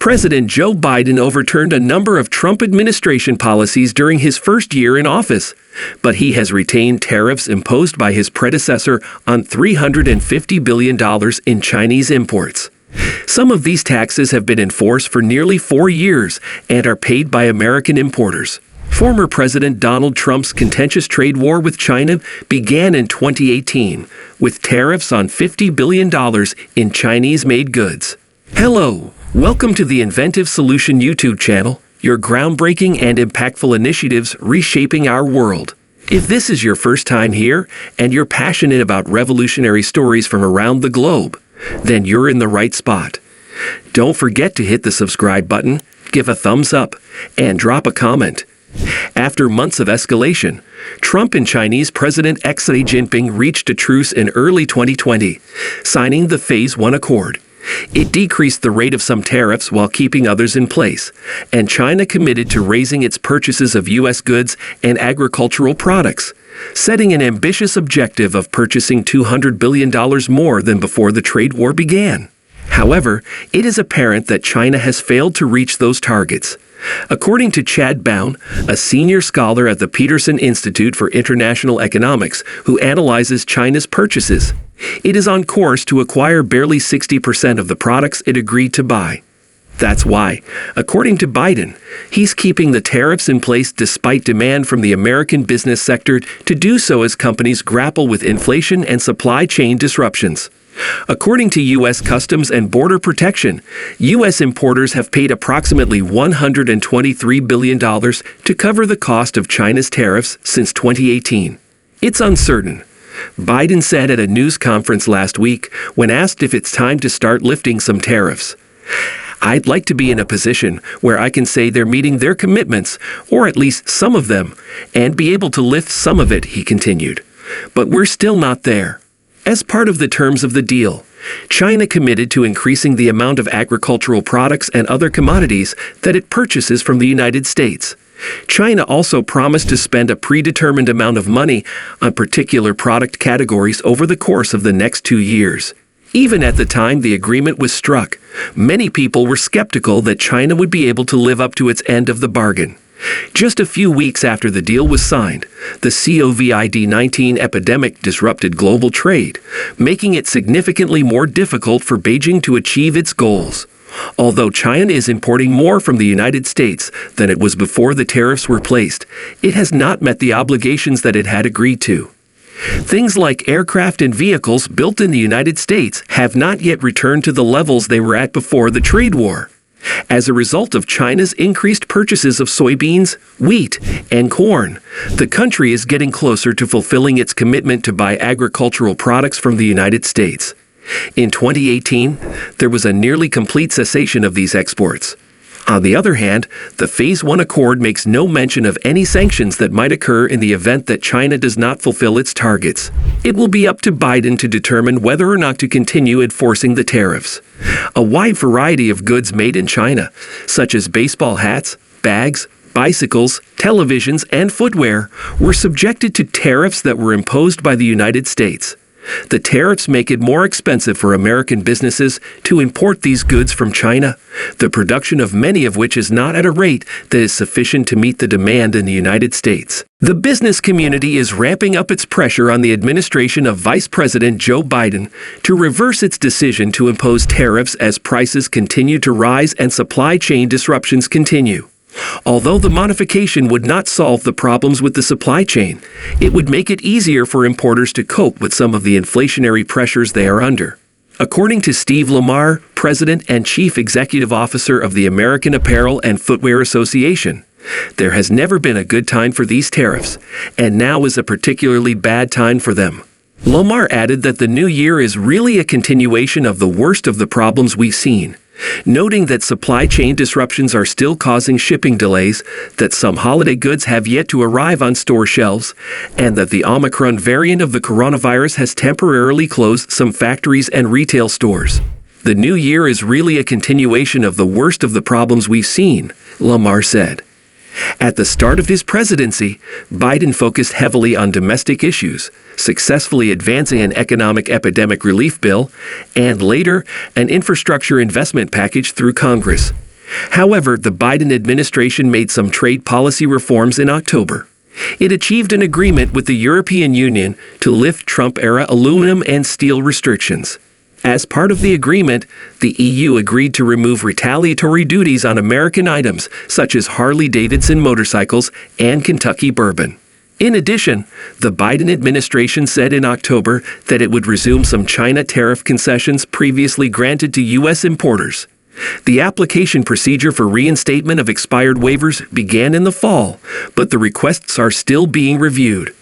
President Joe Biden overturned a number of Trump administration policies during his first year in office, but he has retained tariffs imposed by his predecessor on $350 billion in Chinese imports. Some of these taxes have been in force for nearly 4 years and are paid by American importers. Former President Donald Trump's contentious trade war with China began in 2018 with tariffs on $50 billion in Chinese-made goods. Hello, welcome to the Inventive Solution YouTube channel, your groundbreaking and impactful initiatives reshaping our world. If this is your first time here and you're passionate about revolutionary stories from around the globe, then you're in the right spot. Don't forget to hit the subscribe button, give a thumbs up, and drop a comment. After months of escalation, Trump and Chinese President Xi Jinping reached a truce in early 2020, signing the Phase 1 Accord. It decreased the rate of some tariffs while keeping others in place, and China committed to raising its purchases of U.S. goods and agricultural products, setting an ambitious objective of purchasing $200 billion more than before the trade war began. However, it is apparent that China has failed to reach those targets. According to Chad Bown, a senior scholar at the Peterson Institute for International Economics who analyzes China's purchases, it is on course to acquire barely 60% of the products it agreed to buy. That's why, according to Biden, he's keeping the tariffs in place despite demand from the American business sector to do so as companies grapple with inflation and supply chain disruptions. According to U.S. Customs and Border Protection, U.S. importers have paid approximately $123 billion to cover the cost of China's tariffs since 2018. It's uncertain, Biden said at a news conference last week when asked if it's time to start lifting some tariffs. I'd like to be in a position where I can say they're meeting their commitments, or at least some of them, and be able to lift some of it, he continued. But we're still not there. As part of the terms of the deal, China committed to increasing the amount of agricultural products and other commodities that it purchases from the United States. China also promised to spend a predetermined amount of money on particular product categories over the course of the next 2 years. Even at the time the agreement was struck, many people were skeptical that China would be able to live up to its end of the bargain. Just a few weeks after the deal was signed, the COVID-19 epidemic disrupted global trade, making it significantly more difficult for Beijing to achieve its goals. Although China is importing more from the United States than it was before the tariffs were placed, it has not met the obligations that it had agreed to. Things like aircraft and vehicles built in the United States have not yet returned to the levels they were at before the trade war. As a result of China's increased purchases of soybeans, wheat, and corn, the country is getting closer to fulfilling its commitment to buy agricultural products from the United States. In 2018, there was a nearly complete cessation of these exports. On the other hand, the Phase 1 Accord makes no mention of any sanctions that might occur in the event that China does not fulfill its targets. It will be up to Biden to determine whether or not to continue enforcing the tariffs. A wide variety of goods made in China, such as baseball hats, bags, bicycles, televisions, and footwear, were subjected to tariffs that were imposed by the United States. The tariffs make it more expensive for American businesses to import these goods from China, the production of many of which is not at a rate that is sufficient to meet the demand in the United States. The business community is ramping up its pressure on the administration of Vice President Joe Biden to reverse its decision to impose tariffs as prices continue to rise and supply chain disruptions continue. Although the modification would not solve the problems with the supply chain, it would make it easier for importers to cope with some of the inflationary pressures they are under. According to Steve Lamar, President and Chief Executive Officer of the American Apparel and Footwear Association, there has never been a good time for these tariffs, and now is a particularly bad time for them. Lamar added that the new year is really a continuation of the worst of the problems we've seen, noting that supply chain disruptions are still causing shipping delays, that some holiday goods have yet to arrive on store shelves, and that the Omicron variant of the coronavirus has temporarily closed some factories and retail stores. The new year is really a continuation of the worst of the problems we've seen, Lamar said. At the start of his presidency, Biden focused heavily on domestic issues, successfully advancing an economic epidemic relief bill, and later, an infrastructure investment package through Congress. However, the Biden administration made some trade policy reforms in October. It achieved an agreement with the European Union to lift Trump-era aluminum and steel restrictions. As part of the agreement, the EU agreed to remove retaliatory duties on American items such as Harley-Davidson motorcycles and Kentucky bourbon. In addition, the Biden administration said in October that it would resume some China tariff concessions previously granted to U.S. importers. The application procedure for reinstatement of expired waivers began in the fall, but the requests are still being reviewed.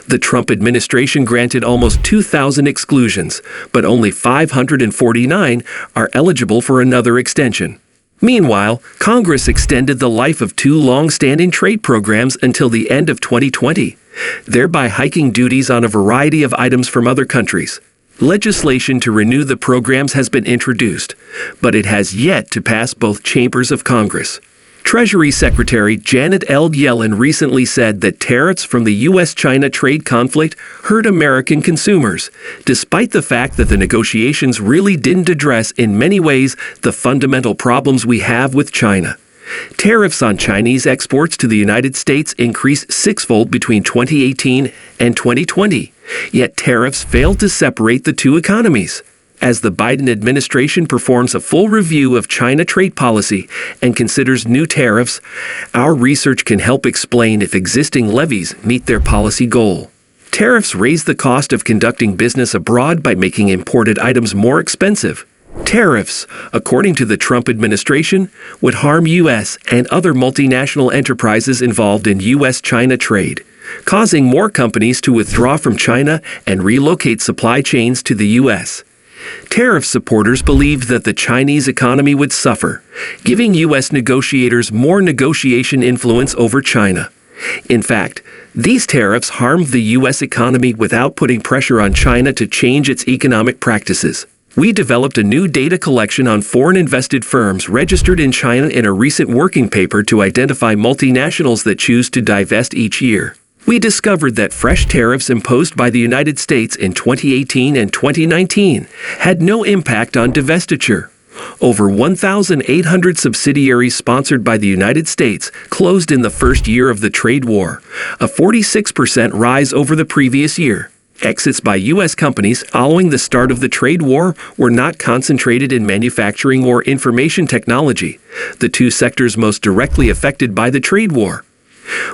The Trump administration granted almost 2,000 exclusions, but only 549 are eligible for another extension. Meanwhile, Congress extended the life of two long-standing trade programs until the end of 2020, thereby hiking duties on a variety of items from other countries. Legislation to renew the programs has been introduced, but it has yet to pass both chambers of Congress. Treasury Secretary Janet L. Yellen recently said that tariffs from the U.S.-China trade conflict hurt American consumers, despite the fact that the negotiations really didn't address in many ways the fundamental problems we have with China. Tariffs on Chinese exports to the United States increased sixfold between 2018 and 2020, yet tariffs failed to separate the two economies. As the Biden administration performs a full review of China trade policy and considers new tariffs, our research can help explain if existing levies meet their policy goal. Tariffs raise the cost of conducting business abroad by making imported items more expensive. Tariffs, according to the Trump administration, would harm U.S. and other multinational enterprises involved in U.S.-China trade, causing more companies to withdraw from China and relocate supply chains to the U.S. Tariff supporters believed that the Chinese economy would suffer, giving U.S. negotiators more negotiation influence over China. In fact, these tariffs harmed the U.S. economy without putting pressure on China to change its economic practices. We developed a new data collection on foreign invested firms registered in China in a recent working paper to identify multinationals that choose to divest each year. We discovered that fresh tariffs imposed by the United States in 2018 and 2019 had no impact on divestiture. Over 1,800 subsidiaries sponsored by the United States closed in the first year of the trade war, a 46% rise over the previous year. Exits by U.S. companies following the start of the trade war were not concentrated in manufacturing or information technology, the two sectors most directly affected by the trade war.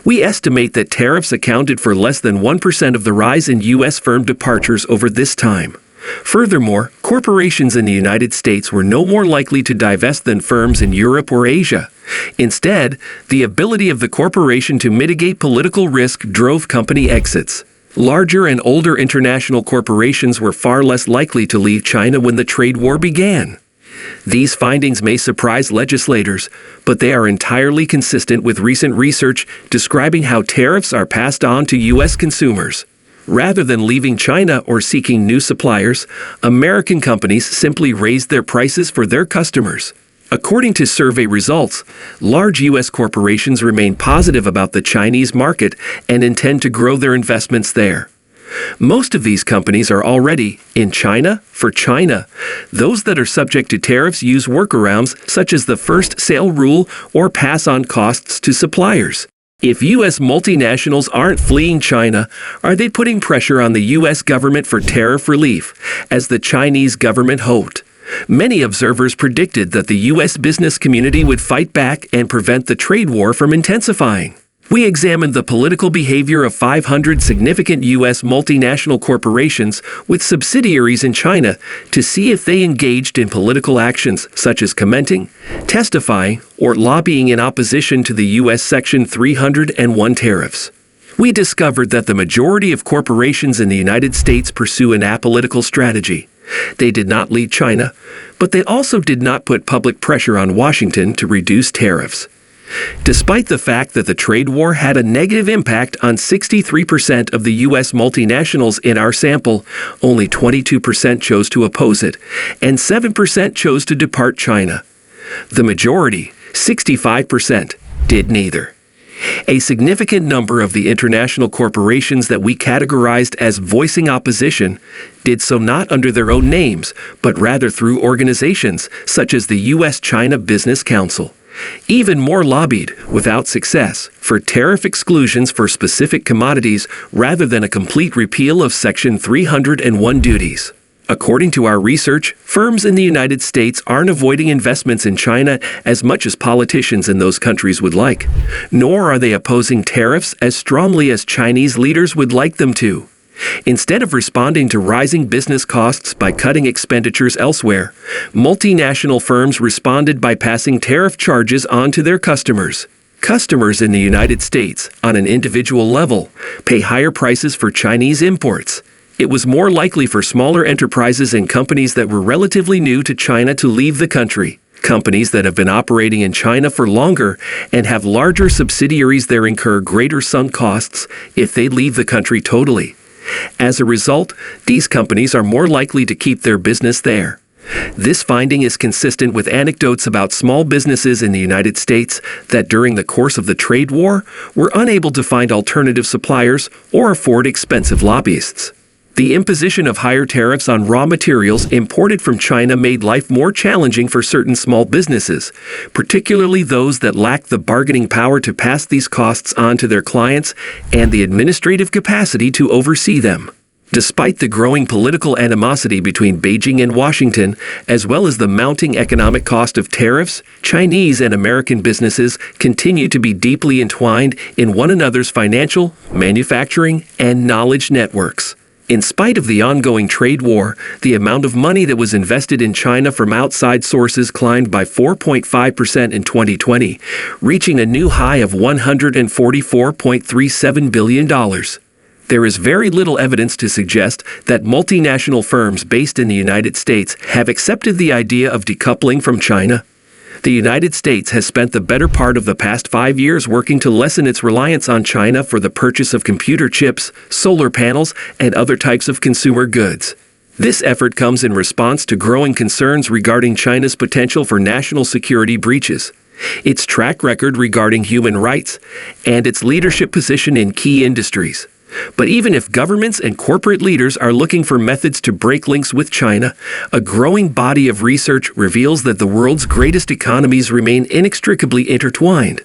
We estimate that tariffs accounted for less than 1% of the rise in U.S. firm departures over this time. Furthermore, corporations in the United States were no more likely to divest than firms in Europe or Asia. Instead, the ability of the corporation to mitigate political risk drove company exits. Larger and older international corporations were far less likely to leave China when the trade war began. These findings may surprise legislators, but they are entirely consistent with recent research describing how tariffs are passed on to U.S. consumers. Rather than leaving China or seeking new suppliers, American companies simply raised their prices for their customers. According to survey results, large U.S. corporations remain positive about the Chinese market and intend to grow their investments there. Most of these companies are already in China for China. Those that are subject to tariffs use workarounds such as the first sale rule or pass on costs to suppliers. If U.S. multinationals aren't fleeing China, are they putting pressure on the U.S. government for tariff relief, as the Chinese government hoped? Many observers predicted that the U.S. business community would fight back and prevent the trade war from intensifying. We examined the political behavior of 500 significant U.S. multinational corporations with subsidiaries in China to see if they engaged in political actions such as commenting, testifying, or lobbying in opposition to the U.S. Section 301 tariffs. We discovered that the majority of corporations in the United States pursue an apolitical strategy. They did not lead China, but they also did not put public pressure on Washington to reduce tariffs. Despite the fact that the trade war had a negative impact on 63% of the U.S. multinationals in our sample, only 22% chose to oppose it, and 7% chose to depart China. The majority, 65%, did neither. A significant number of the international corporations that we categorized as voicing opposition did so not under their own names, but rather through organizations such as the U.S.-China Business Council. Even more lobbied, without success, for tariff exclusions for specific commodities rather than a complete repeal of Section 301 duties. According to our research, firms in the United States aren't avoiding investments in China as much as politicians in those countries would like, nor are they opposing tariffs as strongly as Chinese leaders would like them to. Instead of responding to rising business costs by cutting expenditures elsewhere, multinational firms responded by passing tariff charges on to their customers. Customers in the United States, on an individual level, pay higher prices for Chinese imports. It was more likely for smaller enterprises and companies that were relatively new to China to leave the country. Companies that have been operating in China for longer and have larger subsidiaries there incur greater sunk costs if they leave the country totally. As a result, these companies are more likely to keep their business there. This finding is consistent with anecdotes about small businesses in the United States that during the course of the trade war were unable to find alternative suppliers or afford expensive lobbyists. The imposition of higher tariffs on raw materials imported from China made life more challenging for certain small businesses, particularly those that lacked the bargaining power to pass these costs on to their clients and the administrative capacity to oversee them. Despite the growing political animosity between Beijing and Washington, as well as the mounting economic cost of tariffs, Chinese and American businesses continue to be deeply entwined in one another's financial, manufacturing, and knowledge networks. In spite of the ongoing trade war, the amount of money that was invested in China from outside sources climbed by 4.5% in 2020, reaching a new high of $144.37 billion. There is very little evidence to suggest that multinational firms based in the United States have accepted the idea of decoupling from China. The United States has spent the better part of the past 5 years working to lessen its reliance on China for the purchase of computer chips, solar panels, and other types of consumer goods. This effort comes in response to growing concerns regarding China's potential for national security breaches, its track record regarding human rights, and its leadership position in key industries. But even if governments and corporate leaders are looking for methods to break links with China, a growing body of research reveals that the world's greatest economies remain inextricably intertwined.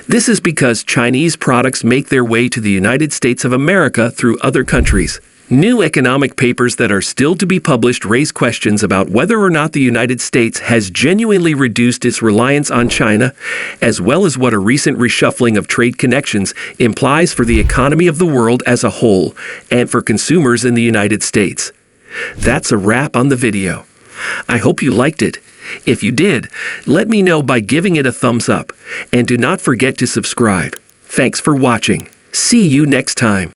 This is because Chinese products make their way to the United States of America through other countries. New economic papers that are still to be published raise questions about whether or not the United States has genuinely reduced its reliance on China, as well as what a recent reshuffling of trade connections implies for the economy of the world as a whole and for consumers in the United States. That's a wrap on the video. I hope you liked it. If you did, let me know by giving it a thumbs up, and do not forget to subscribe. Thanks for watching. See you next time.